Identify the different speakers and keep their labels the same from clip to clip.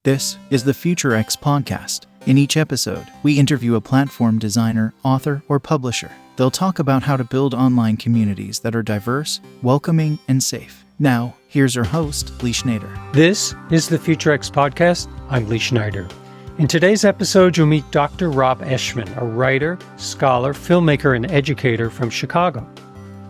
Speaker 1: This is the Future X podcast. In each episode, we interview a platform designer, author, or publisher. They'll talk about how to build online communities that are diverse, welcoming, and safe. Now, here's your host, Lee Schneider.
Speaker 2: This is the Future X podcast. I'm Lee Schneider. In today's episode, you'll meet Dr. Rob Eschmann, a writer, scholar, filmmaker, and educator from Chicago.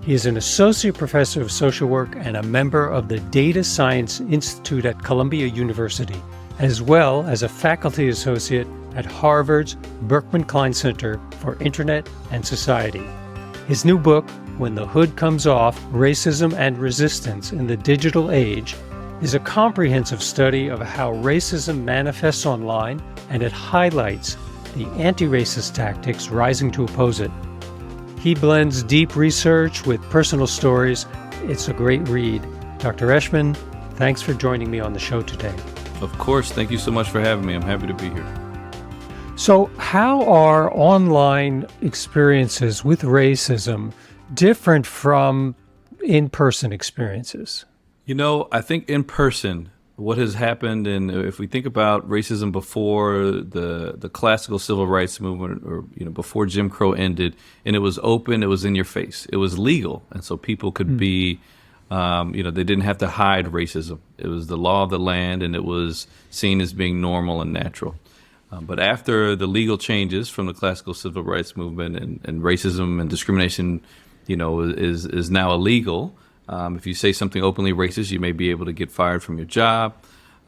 Speaker 2: He is an associate professor of social work and a member of the Data Science Institute at Columbia University, as well as a faculty associate at Harvard's Berkman Klein Center for Internet and Society. His new book, When the Hood Comes Off, Racism and Resistance in the Digital Age, is a comprehensive study of how racism manifests online, and it highlights the anti-racist tactics rising to oppose it. He blends deep research with personal stories. It's a great read. Dr. Eschmann, thanks for joining me on the show today.
Speaker 3: Of course. Thank you so much for having me. I'm happy to be here.
Speaker 2: So how are online experiences with racism different from in-person experiences?
Speaker 3: You know, I think in person, what has happened, and if we think about racism before the classical civil rights movement, or before Jim Crow ended, and it was open, it was in your face, it was legal, and so people could be, they didn't have to hide racism. It was the law of the land, and it was seen as being normal and natural. But after the legal changes from the classical civil rights movement, and racism and discrimination, is now illegal. If you say something openly racist, you may be able to get fired from your job.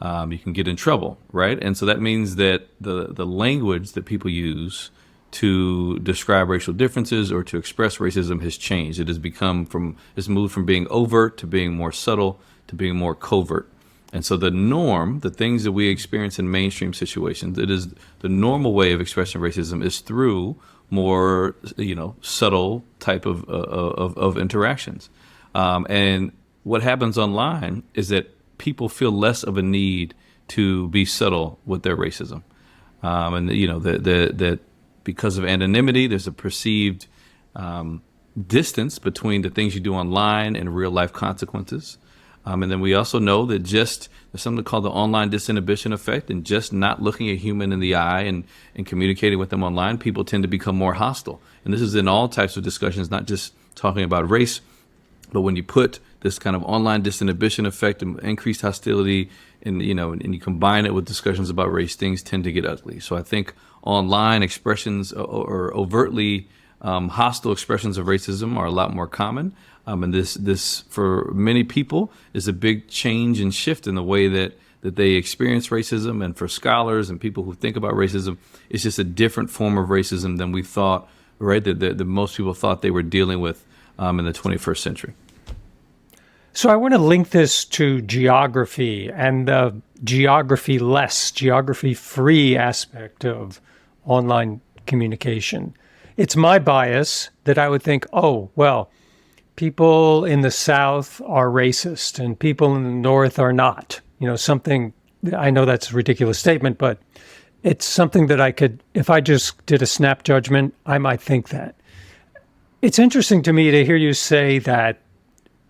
Speaker 3: You can get in trouble, right? And so that means that the language that people use to describe racial differences or to express racism has changed. It has it's moved from being overt to being more subtle to being more covert. And so the norm, the things that we experience in mainstream situations, it is the normal way of expressing racism is through more, subtle type of interactions. And what happens online is that people feel less of a need to be subtle with their racism. That because of anonymity, there's a perceived distance between the things you do online and real life consequences. And then we also know that there's something called the online disinhibition effect, and just not looking a human in the eye and communicating with them online, people tend to become more hostile. And this is in all types of discussions, not just talking about race, but when you put this kind of online disinhibition effect and increased hostility, and you combine it with discussions about race, things tend to get ugly. So I think online expressions or overtly hostile expressions of racism are a lot more common. And this for many people is a big change and shift in the way that they experience racism. And for scholars and people who think about racism, it's just a different form of racism than we thought, right? That most people thought they were dealing with in the 21st century.
Speaker 2: So I want to link this to geography and the geography-free aspect of online communication. It's my bias that I would think, people in the South are racist and people in the North are not. I know that's a ridiculous statement, but it's something that I could, if I just did a snap judgment, I might think that. It's interesting to me to hear you say that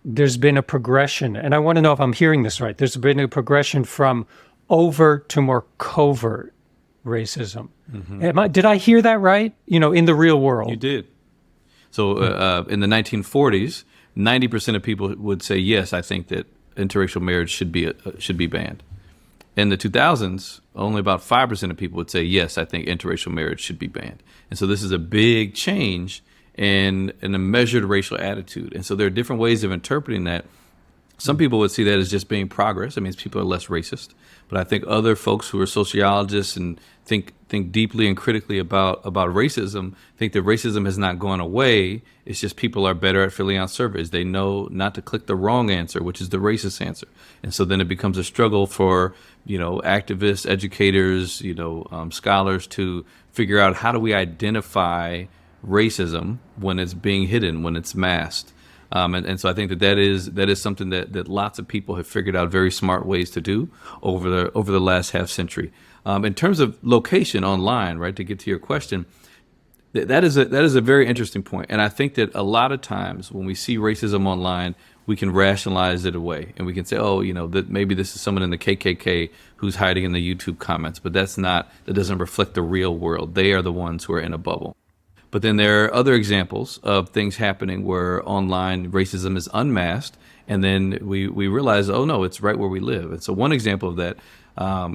Speaker 2: there's been a progression, and I want to know if I'm hearing this right. There's been a progression from overt to more covert racism. Mm-hmm. Did I hear that right? In the real world.
Speaker 3: You did. So in the 1940s, 90% of people would say, yes, I think that interracial marriage should be banned. In the 2000s, only about 5% of people would say, yes, I think interracial marriage should be banned. And so this is a big change in a measured racial attitude. And so there are different ways of interpreting that. Some people would see that as just being progress. It means people are less racist. But I think other folks who are sociologists and think deeply and critically about racism think that racism has not gone away. It's just people are better at filling out surveys. They know not to click the wrong answer, which is the racist answer. And so then it becomes a struggle for, activists, educators, scholars to figure out, how do we identify racism when it's being hidden, when it's masked. And so I think that is something that lots of people have figured out very smart ways to do over the last half century. In terms of location online, right, to get to your question, that is a very interesting point. And I think that a lot of times when we see racism online, we can rationalize it away, and we can say, oh, that maybe this is someone in the KKK who's hiding in the YouTube comments, but that doesn't reflect the real world. They are the ones who are in a bubble. But then there are other examples of things happening where online racism is unmasked, and then we realize, oh no, it's right where we live. And so one example of that,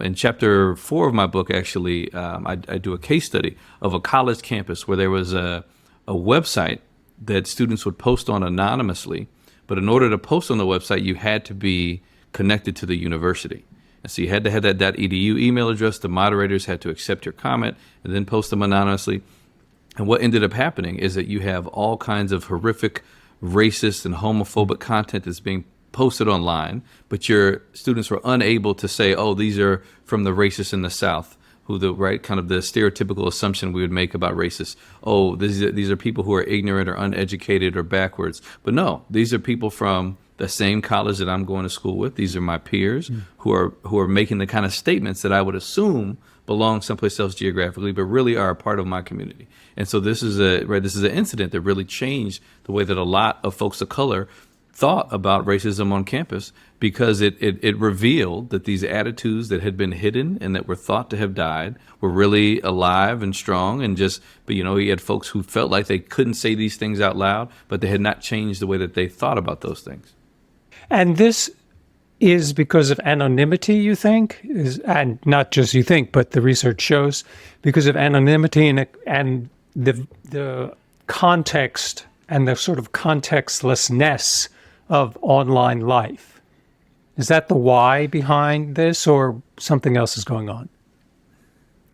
Speaker 3: in chapter 4 of my book, actually, I do a case study of a college campus where there was a website that students would post on anonymously. But in order to post on the website, you had to be connected to the university. And so you had to have that .edu email address. The moderators had to accept your comment and then post them anonymously. And what ended up happening is that you have all kinds of horrific, racist, and homophobic content that's being posted online, but your students were unable to say, oh, these are from the racists in the South, who kind of the stereotypical assumption we would make about racists. Oh, these are people who are ignorant or uneducated or backwards. But no, these are people from the same college that I'm going to school with. These are my peers who are making the kind of statements that I would assume belong someplace else geographically, but really are a part of my community. And so this is an incident that really changed the way that a lot of folks of color thought about racism on campus, because it revealed that these attitudes that had been hidden and that were thought to have died were really alive and strong. But he had folks who felt like they couldn't say these things out loud, but they had not changed the way that they thought about those things. And
Speaker 2: this is because of anonymity, you think, and not just you think, but the research shows, because of anonymity and the context and the sort of contextlessness of online life. Is that the why behind this, or something else is going on?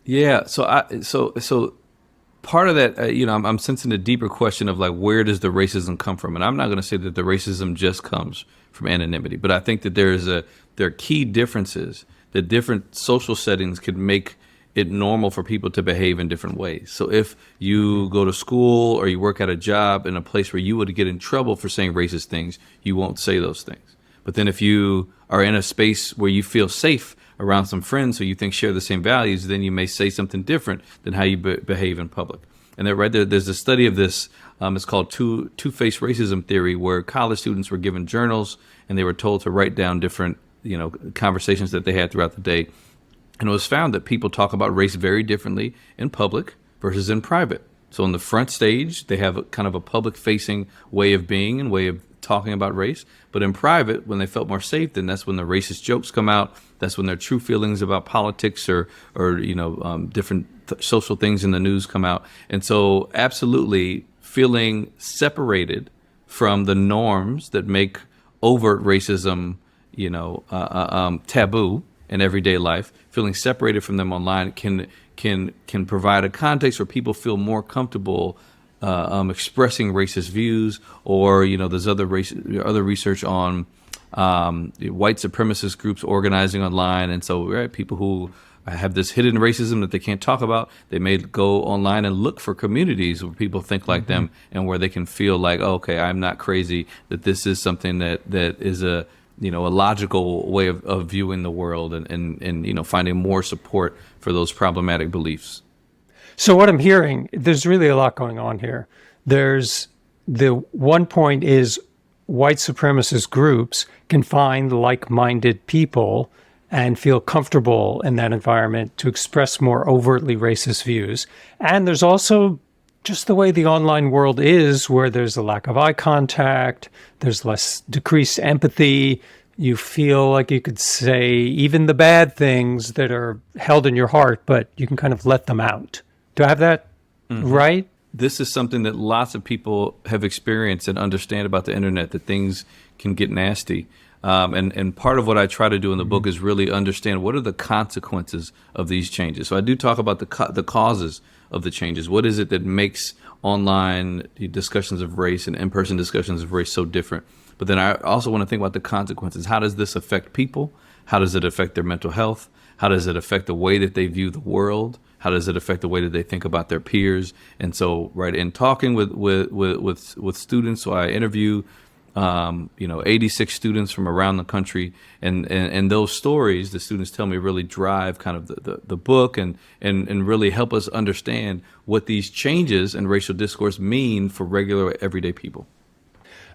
Speaker 3: Yeah. So part of that, I'm sensing a deeper question of like, where does the racism come from? And I'm not going to say that the racism just comes from anonymity, but I think that there are key differences that different social settings could make it normal for people to behave in different ways. So if you go to school or you work at a job in a place where you would get in trouble for saying racist things, you won't say those things. But then if you are in a space where you feel safe around some friends who you think share the same values, then you may say something different than how you behave in public. And there's a study of this. It's called two-faced racism theory, where college students were given journals and they were told to write down different, conversations that they had throughout the day. And it was found that people talk about race very differently in public versus in private. So on the front stage, they have a kind of a public-facing way of being and way of talking about race. But in private, when they felt more safe, then that's when the racist jokes come out. That's when their true feelings about politics or different social things in the news come out. And so absolutely feeling separated from the norms that make overt racism, taboo in everyday life, feeling separated from them online can provide a context where people feel more comfortable expressing racist views, or there's other research on white supremacist groups organizing online, and so people who have this hidden racism that they can't talk about, they may go online and look for communities where people think like them, and where they can feel like, oh, okay, I'm not crazy, that this is something that is a logical way of viewing the world, and finding more support for those problematic beliefs.
Speaker 2: So what I'm hearing, there's really a lot going on here. There's the one point is white supremacist groups can find like-minded people and feel comfortable in that environment to express more overtly racist views. And there's also just the way the online world is, where there's a lack of eye contact, there's less decreased empathy. You feel like you could say even the bad things that are held in your heart, but you can kind of let them out. Do I have that right?
Speaker 3: This is something that lots of people have experienced and understand about the internet, that things can get nasty. And part of what I try to do in the book is really understand what are the consequences of these changes. So I do talk about the causes of the changes. What is it that makes online discussions of race and in-person discussions of race so different? But then I also want to think about the consequences. How does this affect people? How does it affect their mental health? How does it affect the way that they view the world? How does it affect the way that they think about their peers? And so, in talking with students, so I interview 86 students from around the country, and those stories the students tell me really drive kind of the book and really help us understand what these changes in racial discourse mean for regular everyday people.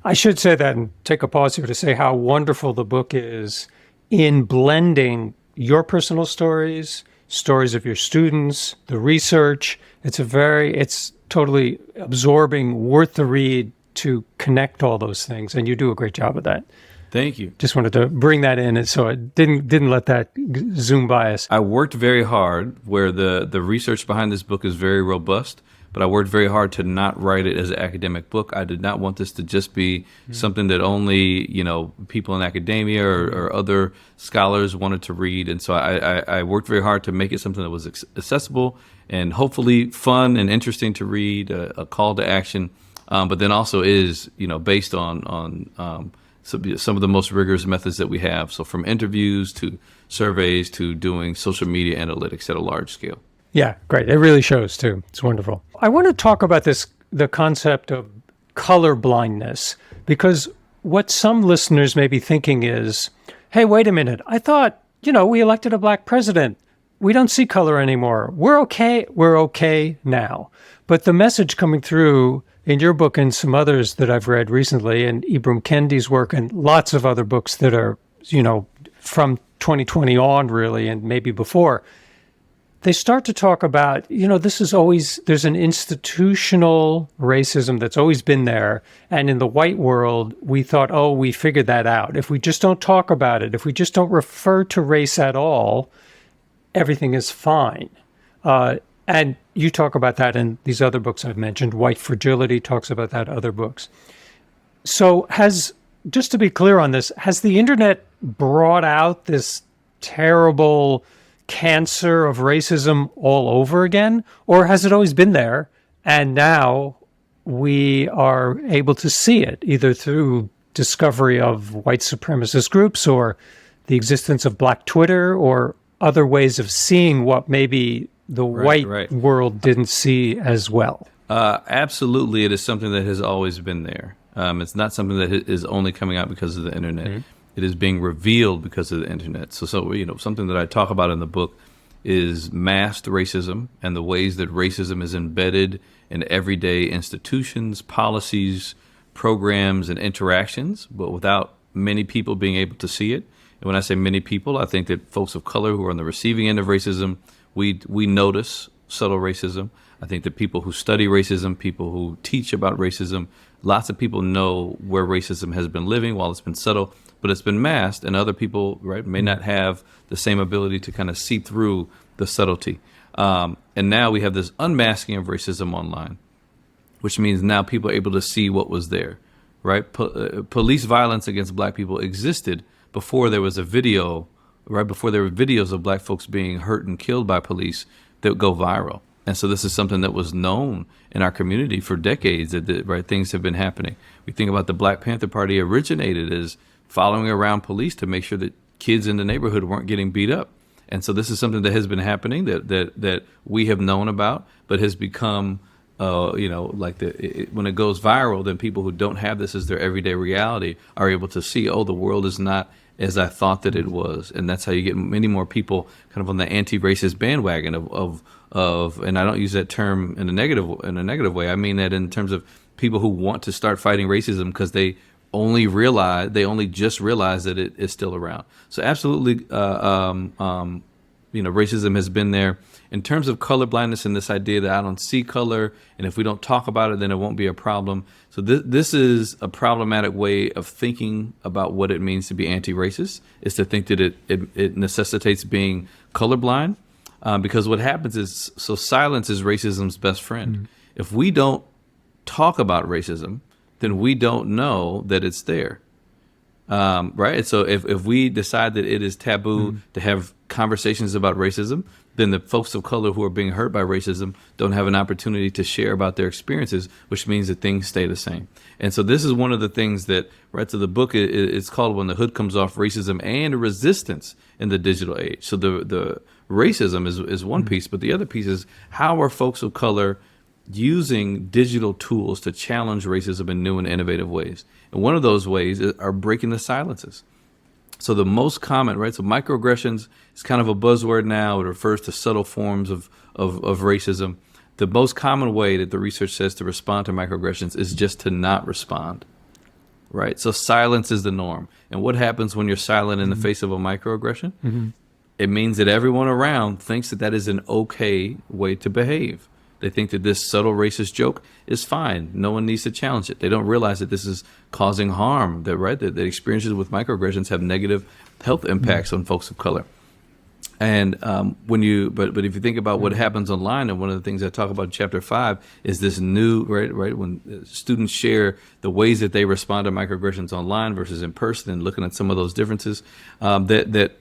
Speaker 2: I should say that and take a pause here to say how wonderful the book is in blending your personal stories, stories of your students, the research. It's totally absorbing, worth the read to connect all those things. And you do a great job of that.
Speaker 3: Thank you.
Speaker 2: Just wanted to bring that in, and so I didn't let that zoom by us.
Speaker 3: I worked very hard where the research behind this book is very robust, but I worked very hard to not write it as an academic book. I did not want this to just be something that only, people in academia or other scholars wanted to read. And so I worked very hard to make it something that was accessible and hopefully fun and interesting to read, a call to action, but then also is, based on some of the most rigorous methods that we have. So from interviews to surveys to doing social media analytics at a large scale.
Speaker 2: Yeah, great. It really shows too. It's wonderful. I want to talk about the concept of color blindness, because what some listeners may be thinking is, hey, wait a minute. I thought, we elected a black president. We don't see color anymore. We're okay. We're okay now. But the message coming through in your book and some others that I've read recently, and Ibram Kendi's work and lots of other books that are, from 2020 on really, and maybe before, they start to talk about, there's an institutional racism that's always been there. And in the white world, we thought, we figured that out. If we just don't talk about it, if we just don't refer to race at all, everything is fine. And you talk about that in these other books I've mentioned. White Fragility talks about that, other books. So just to be clear on this, has the internet brought out this terrible cancer of racism all over again? Or has it always been there and now we are able to see it either through discovery of white supremacist groups or the existence of Black Twitter or other ways of seeing what maybe the white world didn't see as well?
Speaker 3: Absolutely. It is something that has always been there. It's not something that is only coming out because of the internet. Mm-hmm. It is being revealed because of the internet. So something that I talk about in the book is masked racism and the ways that racism is embedded in everyday institutions, policies, programs, and interactions, but without many people being able to see it. And when I say many people, I think that folks of color who are on the receiving end of racism, we notice subtle racism. I think that people who study racism, people who teach about racism, lots of people know where racism has been living while it's been subtle, but it's been masked, and other people may not have the same ability to kind of see through the subtlety. And now we have this unmasking of racism online, which means now people are able to see what was there, right? Police violence against black people existed before there was a video, right before there were videos of black folks being hurt and killed by police that go viral. And so this is something that was known in our community for decades, that things have been happening. We think about the Black Panther Party originated as following around police to make sure that kids in the neighborhood weren't getting beat up. And so this is something that has been happening that we have known about, but has become, when it goes viral, then people who don't have this as their everyday reality are able to see, the world is not as I thought that it was. And that's how you get many more people kind of on the anti-racist bandwagon of and I don't use that term in a negative way. I mean that in terms of people who want to start fighting racism because they only just realize that it is still around. So absolutely, racism has been there. In terms of color blindness and this idea that I don't see color, and if we don't talk about it, then it won't be a problem. So this is a problematic way of thinking about what it means to be anti-racist, is to think that it necessitates being colorblind, because what happens is, silence is racism's best friend. Mm-hmm. If we don't talk about racism, then we don't know that it's there. Right? So if we decide that it is taboo to have conversations about racism, then the folks of color who are being hurt by racism don't have an opportunity to share about their experiences, which means that things stay the same. And so this is one of the things that, so the book it's called When the Hood Comes Off, Racism and Resistance in the Digital Age. So the racism is one piece, but the other piece is how are folks of color using digital tools to challenge racism in new and innovative ways. And one of those ways are breaking the silences. So the most common, so microaggressions is kind of a buzzword now. It refers to subtle forms of racism. The most common way that the research says to respond to microaggressions is just to not respond. right? So silence is the norm. And what happens when you're silent in the face of a microaggression? It means that everyone around thinks that that is an okay way to behave. They think that this subtle racist joke is fine. No one needs to challenge it. They don't realize that this is causing harm, that experiences with microaggressions have negative health impacts on folks of color. And but if you think about what happens online, and one of the things I talk about in chapter 5 is this new, right, when students share the ways that they respond to microaggressions online versus in person, and looking at some of those differences, that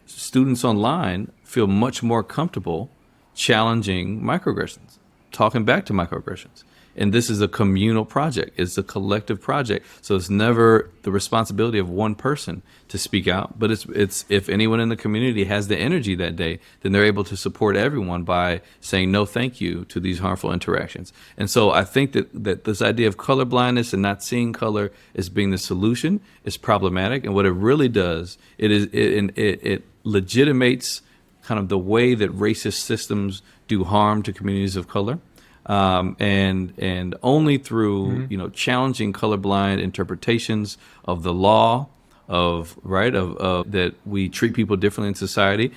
Speaker 3: students online feel much more comfortable challenging microaggressions, talking back to microaggressions. And this is a communal project. It's a collective project. So it's never the responsibility of one person to speak out, but it's if anyone in the community has the energy that day, then they're able to support everyone by saying no thank you to these harmful interactions. And so I think that this idea of color blindness and not seeing color as being the solution is problematic. And what it really does, it legitimates kind of the way that racist systems do harm to communities of color. And only through challenging colorblind interpretations of the law, of that we treat people differently in society.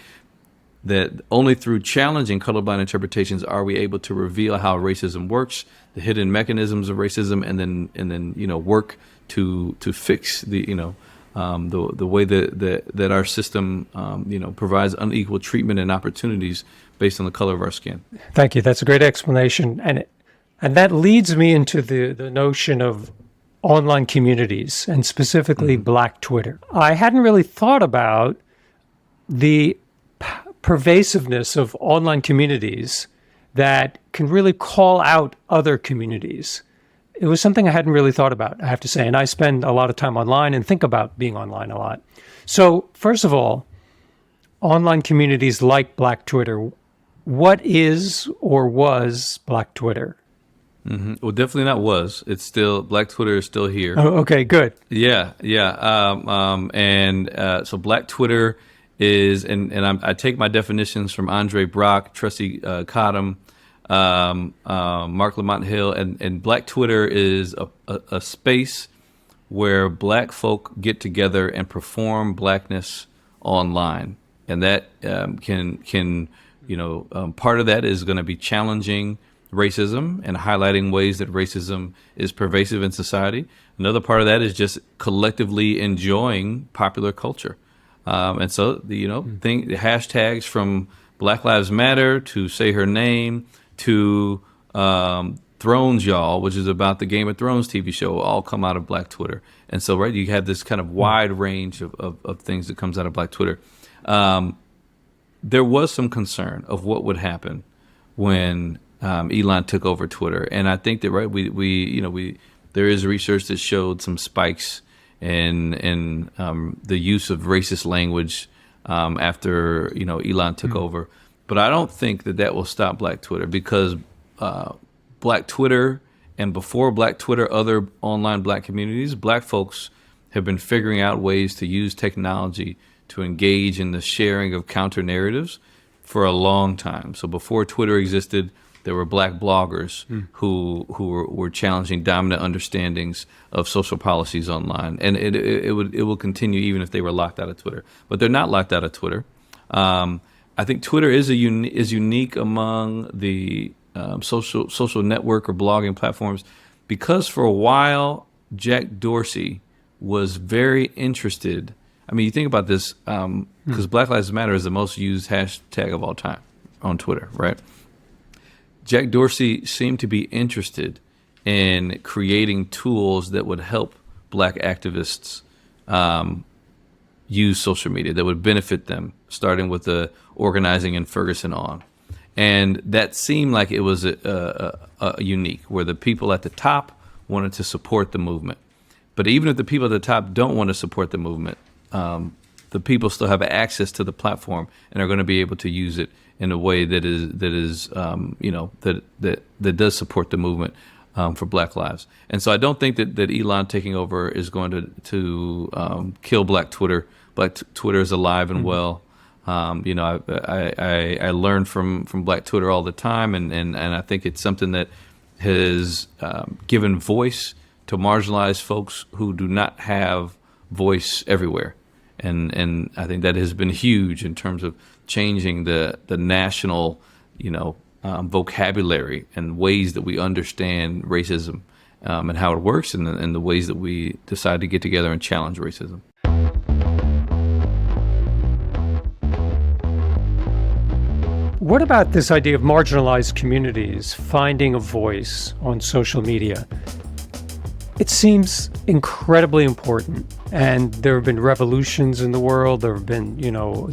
Speaker 3: That only through challenging colorblind interpretations are we able to reveal how racism works, the hidden mechanisms of racism, and then work to fix the way that our system provides unequal treatment and opportunities based on the color of our skin.
Speaker 2: Thank you. That's a great explanation. And that leads me into the notion of online communities, and specifically Black Twitter. I hadn't really thought about the pervasiveness of online communities that can really call out other communities. It was something I hadn't really thought about, I have to say. And I spend a lot of time online and think about being online a lot. So first of all, online communities like Black Twitter, what is or was Black Twitter?
Speaker 3: Well, definitely not was. It's still, Black Twitter is still here.
Speaker 2: Oh, okay, good.
Speaker 3: Yeah. So Black Twitter is, and I take my definitions from Andre Brock, Tressie Cottom, Mark Lamont Hill, and Black Twitter is a space where Black folk get together and perform Blackness online, and that part of that is going to be challenging racism and highlighting ways that racism is pervasive in society. Another part of that is just collectively enjoying popular culture, and so the hashtags from Black Lives Matter to Say Her Name to Thrones Y'all, which is about the Game of Thrones TV show, all come out of Black Twitter. And so, you have this kind of wide range of things that comes out of Black Twitter. There was some concern of what would happen when Elon took over Twitter, and I think that there is research that showed some spikes in the use of racist language after Elon took over. But I don't think that will stop Black Twitter, because Black Twitter and before Black Twitter, other online Black communities, Black folks have been figuring out ways to use technology to engage in the sharing of counter narratives for a long time. So before Twitter existed, there were Black bloggers who were challenging dominant understandings of social policies online, and it will continue even if they were locked out of Twitter. But they're not locked out of Twitter. I think Twitter is unique among the social network or blogging platforms, because for a while Jack Dorsey was very interested. I mean, you think about this, because Black Lives Matter is the most used hashtag of all time on Twitter, right? Jack Dorsey seemed to be interested in creating tools that would help Black activists use social media, that would benefit them, starting with the organizing in Ferguson on. And that seemed like it was a unique, where the people at the top wanted to support the movement. But even if the people at the top don't want to support the movement, the people still have access to the platform and are going to be able to use it in a way that does support the movement for Black lives. And so I don't think that Elon taking over is going to kill Black Twitter. Black Twitter is alive and well. I learn from Black Twitter all the time, and I think it's something that has given voice to marginalize folks who do not have voice everywhere. And I think that has been huge in terms of changing the national, vocabulary and ways that we understand racism and how it works, and the ways that we decide to get together and challenge racism.
Speaker 2: What about this idea of marginalized communities finding a voice on social media? It seems incredibly important. And there have been revolutions in the world. There have been,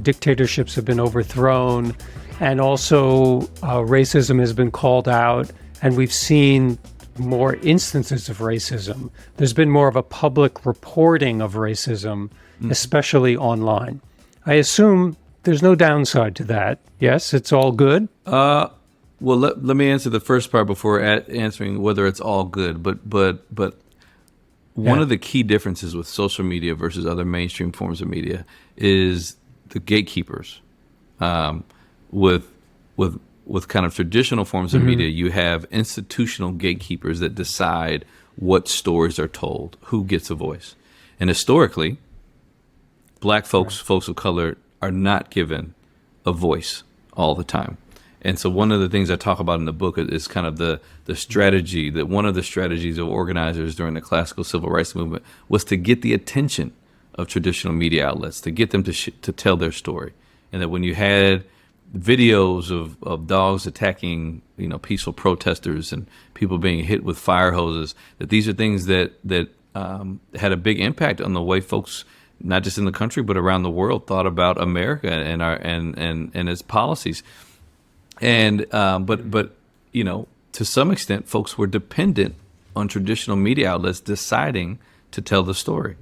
Speaker 2: dictatorships have been overthrown. And also racism has been called out. And we've seen more instances of racism. There's been more of a public reporting of racism, especially online. I assume there's no downside to that. Yes, it's all good?
Speaker 3: Well, let me answer the first part before answering whether it's all good. But one of the key differences with social media versus other mainstream forms of media is the gatekeepers. With kind of traditional forms of media, you have institutional gatekeepers that decide what stories are told, who gets a voice. And historically, Black folks, folks of color, are not given a voice all the time. And so one of the things I talk about in the book is kind of the strategy, that one of the strategies of organizers during the classical civil rights movement was to get the attention of traditional media outlets, to get them to tell their story. And that when you had videos of dogs attacking, peaceful protesters and people being hit with fire hoses, that these are things that had a big impact on the way folks, not just in the country but around the world, thought about America and our and its policies. And but to some extent, folks were dependent on traditional media outlets deciding to tell the story.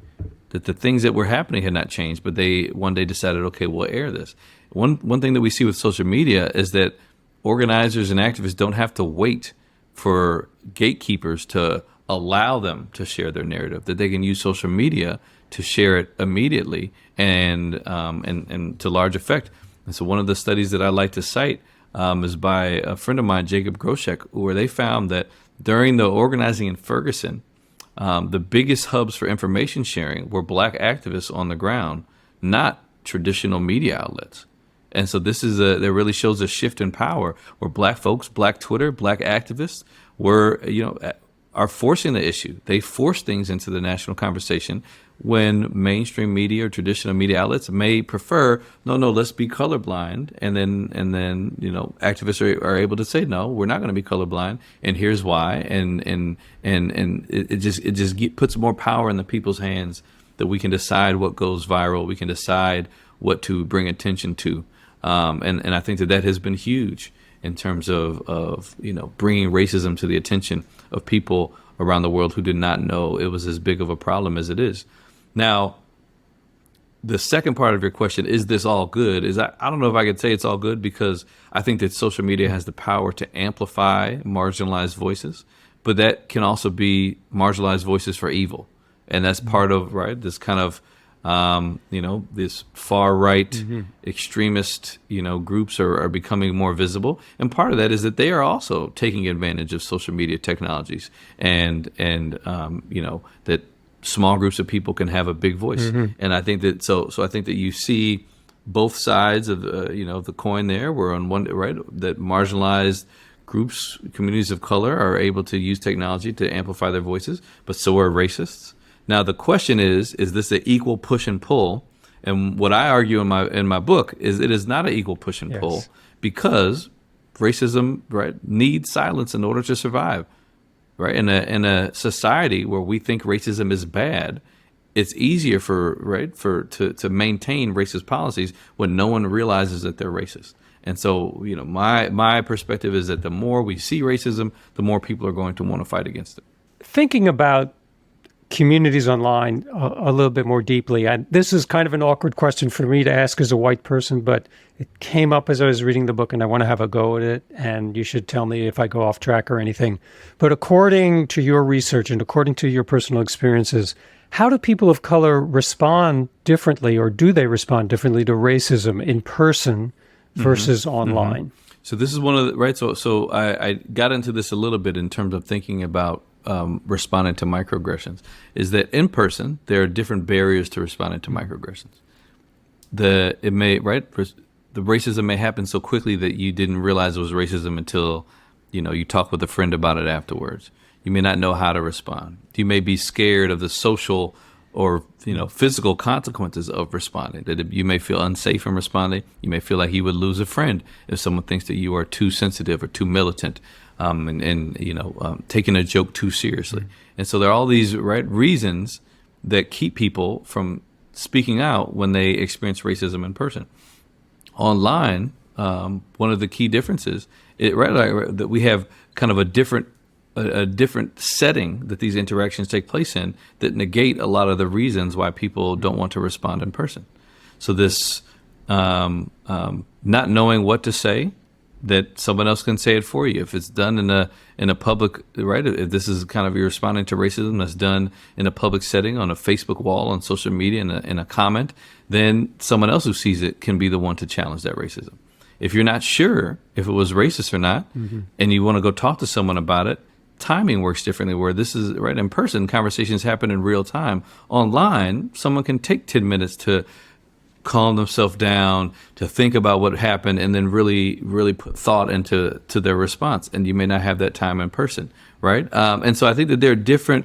Speaker 3: That the things that were happening had not changed, but they one day decided, okay, we'll air this. One thing that we see with social media is that organizers and activists don't have to wait for gatekeepers to allow them to share their narrative. That they can use social media to share it immediately and to large effect. And so one of the studies that I like to cite is by a friend of mine, Jacob Groshek, where they found that during the organizing in Ferguson, the biggest hubs for information sharing were Black activists on the ground, not traditional media outlets. And so that really shows a shift in power where Black folks, Black Twitter, Black activists are forcing the issue. They force things into the national conversation when mainstream media or traditional media outlets may prefer, no, let's be colorblind. And then activists are able to say, no, we're not going to be colorblind. And here's why. And it just puts more power in the people's hands that we can decide what goes viral. We can decide what to bring attention to. And I think that has been huge in terms of bringing racism to the attention of people around the world who did not know it was as big of a problem as it is. Now, the second part of your question, is this all good? I don't know if I could say it's all good, because I think that social media has the power to amplify marginalized voices, but that can also be marginalized voices for evil. And that's part of, this kind of, this far right extremist, groups are becoming more visible. And part of that is that they are also taking advantage of social media technologies and that small groups of people can have a big voice. And I think that, so I think that you see both sides of the coin there, where on one, that marginalized groups, communities of color are able to use technology to amplify their voices, but so are racists. Now, the question is this an equal push and pull? And what I argue in my book is it is not an equal push and pull, because racism, needs silence in order to survive. In a society where we think racism is bad, it's easier to maintain racist policies when no one realizes that they're racist. And so, my perspective is that the more we see racism, the more people are going to want to fight against it.
Speaker 2: Thinking about communities online a little bit more deeply, and this is kind of an awkward question for me to ask as a white person, but it came up as I was reading the book, and I want to have a go at it, and you should tell me if I go off track or anything. But according to your research and according to your personal experiences, how do people of color respond differently, or do they respond differently to racism in person versus online?
Speaker 3: So this is one of the, so I got into this a little bit in terms of thinking about responding to microaggressions is that in person there are different barriers to responding to microaggressions. The racism may happen so quickly that you didn't realize it was racism until you talk with a friend about it afterwards. You may not know how to respond. You may be scared of the social or physical consequences of responding. That you may feel unsafe in responding. You may feel like you would lose a friend if someone thinks that you are too sensitive or too militant, taking a joke too seriously. And so there are all these reasons that keep people from speaking out when they experience racism in person. Online, one of the key differences that we have kind of a different setting that these interactions take place in that negate a lot of the reasons why people don't want to respond in person. So this not knowing what to say, that someone else can say it for you. If it's done in a public, if this is kind of you're responding to racism that's done in a public setting on a Facebook wall, on social media, in a comment, then someone else who sees it can be the one to challenge that racism. If you're not sure if it was racist or not, and you want to go talk to someone about it, timing works differently, where this is in person, conversations happen in real time. Online, someone can take 10 minutes to calm themselves down, to think about what happened, and then really, really put thought into their response. And you may not have that time in person, right? And so I think that there are different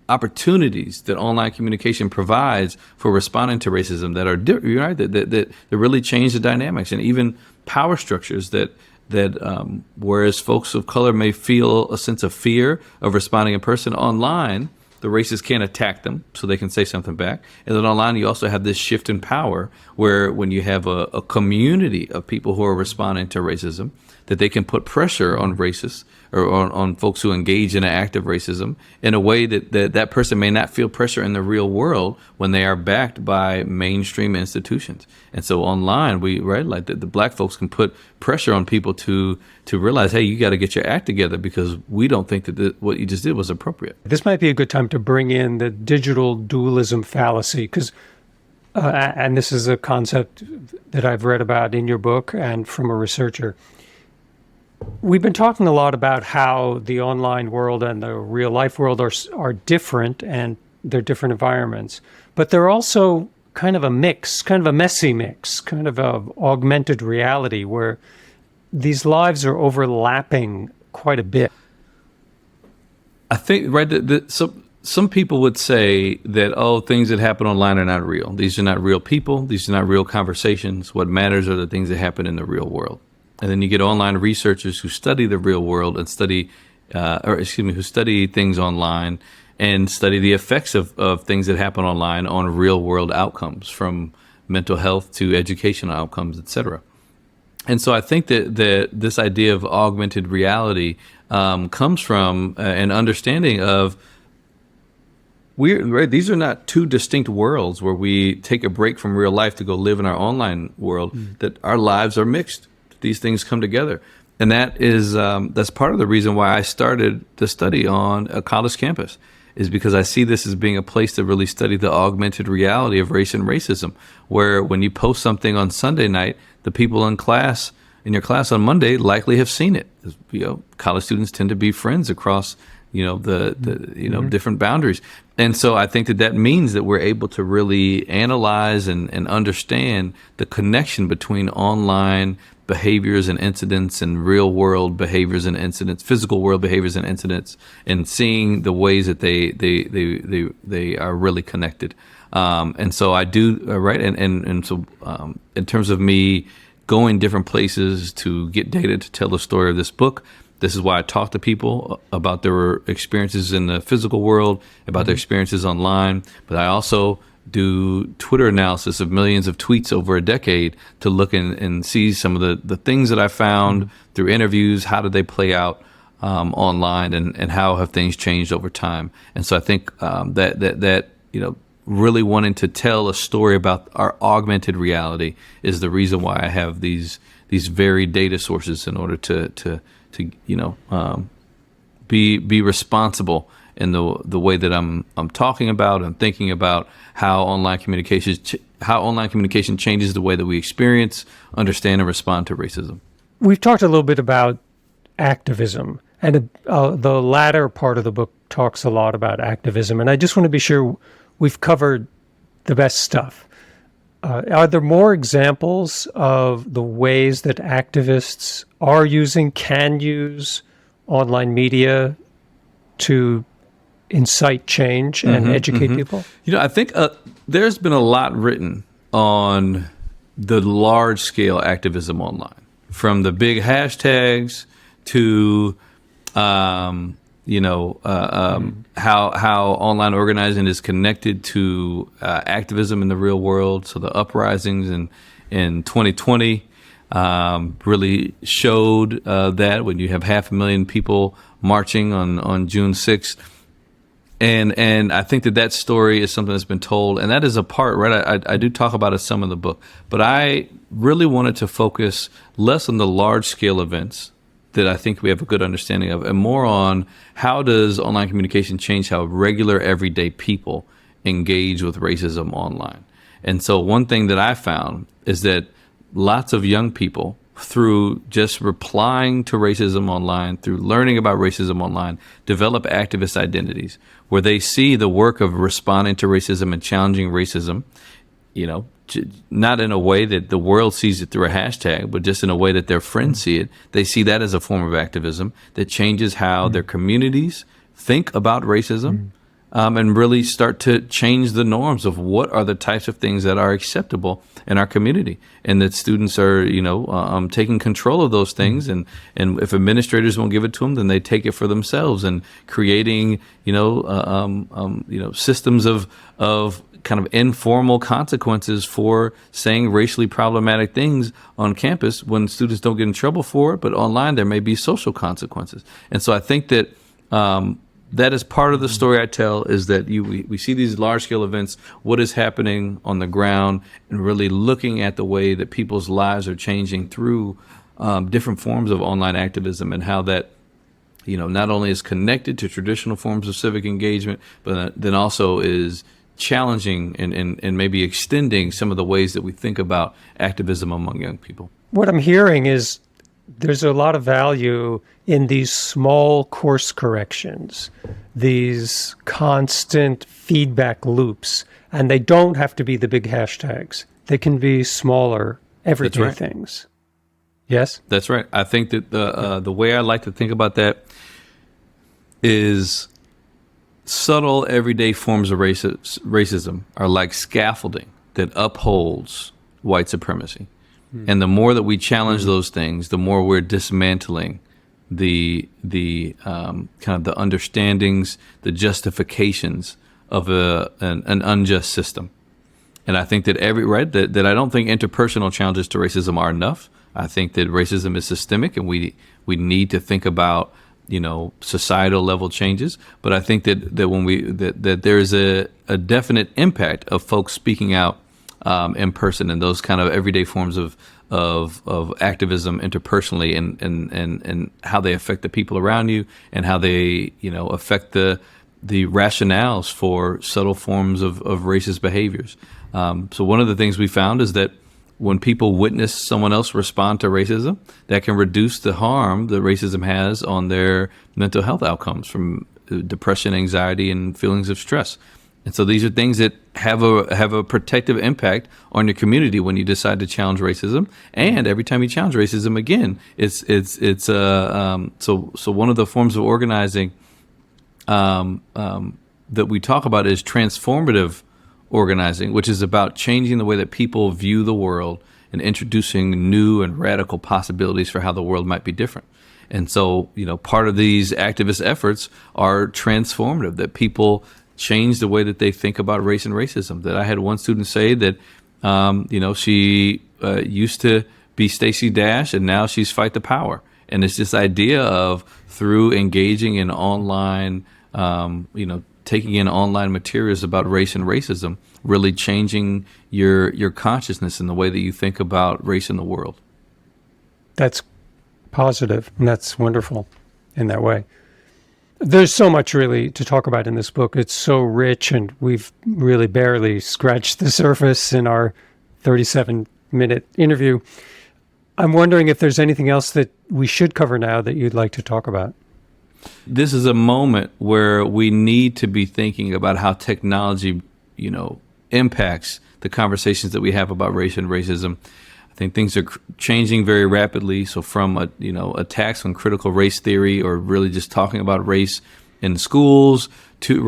Speaker 3: opportunities that online communication provides for responding to racism that are that really change the dynamics, and even power structures that whereas folks of color may feel a sense of fear of responding in person, online the racists can't attack them, so they can say something back. And then online, you also have this shift in power where when you have a community of people who are responding to racism, that they can put pressure on racists or on folks who engage in an act of racism in a way that person may not feel pressure in the real world when they are backed by mainstream institutions. And so online, the black folks can put pressure on people to realize, hey, you got to get your act together because we don't think that what you just did was appropriate.
Speaker 2: This might be a good time to bring in the digital dualism fallacy, because and this is a concept that I've read about in your book and from a researcher. We've been talking a lot about how the online world and the real life world are different, and they're different environments, but they're also kind of a mix, kind of a messy mix, kind of a augmented reality where these lives are overlapping quite a bit.
Speaker 3: I think, some people would say that, things that happen online are not real. These are not real people. These are not real conversations. What matters are the things that happen in the real world. And then you get online researchers who study the real world and who study things online and study the effects of things that happen online on real world outcomes, from mental health to educational outcomes, et cetera. And so I think that this idea of augmented reality comes from an understanding of these are not two distinct worlds where we take a break from real life to go live in our online world, that our lives are mixed. These things come together. And that is that's part of the reason why I started the study on a college campus, is because I see this as being a place to really study the augmented reality of race and racism, where when you post something on Sunday night, the people in your class on Monday likely have seen it. College students tend to be friends across different boundaries. And so I think that means that we're able to really analyze and understand the connection between online behaviors and incidents and real world behaviors and incidents, physical world behaviors and incidents, and seeing the ways that they are really connected. And so I do, so in terms of me going different places to get data to tell the story of this book, this is why I talk to people about their experiences in the physical world, about their experiences online. But I also do Twitter analysis of millions of tweets over a decade to look and see some of the things that I found through interviews. How did they play out online, and how have things changed over time? And so I think that really wanting to tell a story about our augmented reality is the reason why I have these varied data sources in order to be responsible in the way that I'm talking about and thinking about how online communication changes the way that we experience, understand, and respond to racism.
Speaker 2: We've talked a little bit about activism, and the latter part of the book talks a lot about activism, and I just want to be sure we've covered the best stuff. Are there more examples of the ways that activists can use online media to incite change and educate people?
Speaker 3: I think there's been a lot written on the large-scale activism online, from the big hashtags to how online organizing is connected to activism in the real world. So the uprisings in 2020 really showed that when you have 500,000 people marching on June 6th. And I think that story is something that's been told, and that is a part, right? I do talk about it some in the book, but I really wanted to focus less on the large-scale events that I think we have a good understanding of, and more on how does online communication change how regular, everyday people engage with racism online. And so one thing that I found is that lots of young people, through just replying to racism online, through learning about racism online, develop activist identities where they see the work of responding to racism and challenging racism, not in a way that the world sees it through a hashtag, but just in a way that their friends see it. They see that as a form of activism that changes how their communities think about racism, and really start to change the norms of what are the types of things that are acceptable in our community, and that students are, taking control of those things. And if administrators won't give it to them, then they take it for themselves, and creating, systems of kind of informal consequences for saying racially problematic things on campus when students don't get in trouble for it, but online there may be social consequences. And so I think that that is part of the story I tell, is that we see these large-scale events, what is happening on the ground, and really looking at the way that people's lives are changing through different forms of online activism, and how that not only is connected to traditional forms of civic engagement, but then also is challenging and maybe extending some of the ways that we think about activism among young people.
Speaker 2: What I'm hearing is there's a lot of value in these small course corrections, these constant feedback loops, and they don't have to be the big hashtags. They can be smaller, everyday things. Yes?
Speaker 3: That's right. I think that the way I like to think about that is subtle, everyday forms of racism are like scaffolding that upholds white supremacy. And the more that we challenge those things, the more we're dismantling the kind of the understandings, the justifications of an unjust system. And I think that that I don't think interpersonal challenges to racism are enough. I think that racism is systemic, and we need to think about societal level changes. But I think that that there's a definite impact of folks speaking out in person, and those kind of everyday forms of activism interpersonally, and how they affect the people around you, and how they affect the rationales for subtle forms of racist behaviors. So one of the things we found is that when people witness someone else respond to racism, that can reduce the harm that racism has on their mental health outcomes, from depression, anxiety, and feelings of stress. And so these are things that have a protective impact on your community when you decide to challenge racism. And every time you challenge racism, again, so one of the forms of organizing that we talk about is transformative organizing, which is about changing the way that people view the world and introducing new and radical possibilities for how the world might be different. And so, part of these activist efforts are transformative, that people change the way that they think about race and racism. That I had one student say that, she used to be Stacey Dash, and now she's Fight the Power. And it's this idea of, through engaging in online, taking in online materials about race and racism, really changing your consciousness in the way that you think about race in the world.
Speaker 2: That's positive, and that's wonderful in that way. There's so much really to talk about in this book. It's so rich, and we've really barely scratched the surface in our 37-minute interview. I'm wondering if there's anything else that we should cover now that you'd like to talk about.
Speaker 3: This is a moment where we need to be thinking about how technology, impacts the conversations that we have about race and racism. I think things are changing very rapidly. So from attacks on critical race theory, or really just talking about race in schools, to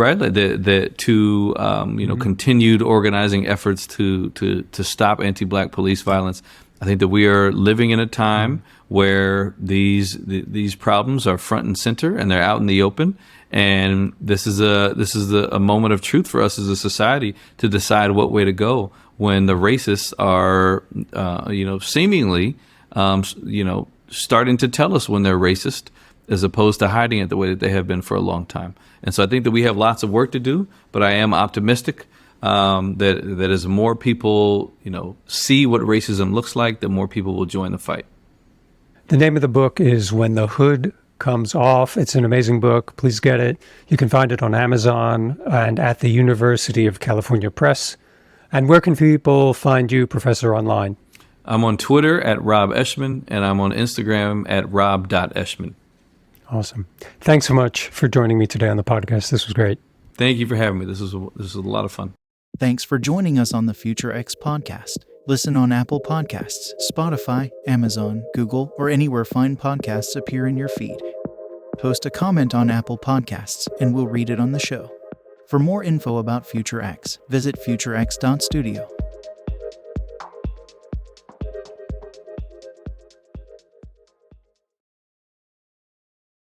Speaker 3: continued organizing efforts to stop anti-Black police violence. I think that we are living in a time where these problems are front and center, and they're out in the open. And this is a moment of truth for us as a society to decide what way to go when the racists are, seemingly, starting to tell us when they're racist, as opposed to hiding it the way that they have been for a long time. And so I think that we have lots of work to do, but I am optimistic that as more people, see what racism looks like, that more people will join the fight.
Speaker 2: The name of the book is When the Hood Comes Off. It's an amazing book. Please get it. You can find it on Amazon and at the University of California Press. And where can people find you, Professor, online?
Speaker 3: I'm on Twitter at Rob Eschmann, and I'm on Instagram at rob.eschmann.
Speaker 2: Awesome. Thanks so much for joining me today on the podcast. This was great.
Speaker 3: Thank you for having me. This was a lot of fun.
Speaker 1: Thanks for joining us on the Future X podcast. Listen on Apple Podcasts, Spotify, Amazon, Google, or anywhere fine podcasts appear in your feed. Post a comment on Apple Podcasts, and we'll read it on the show. For more info about Future X, visit futurex.studio.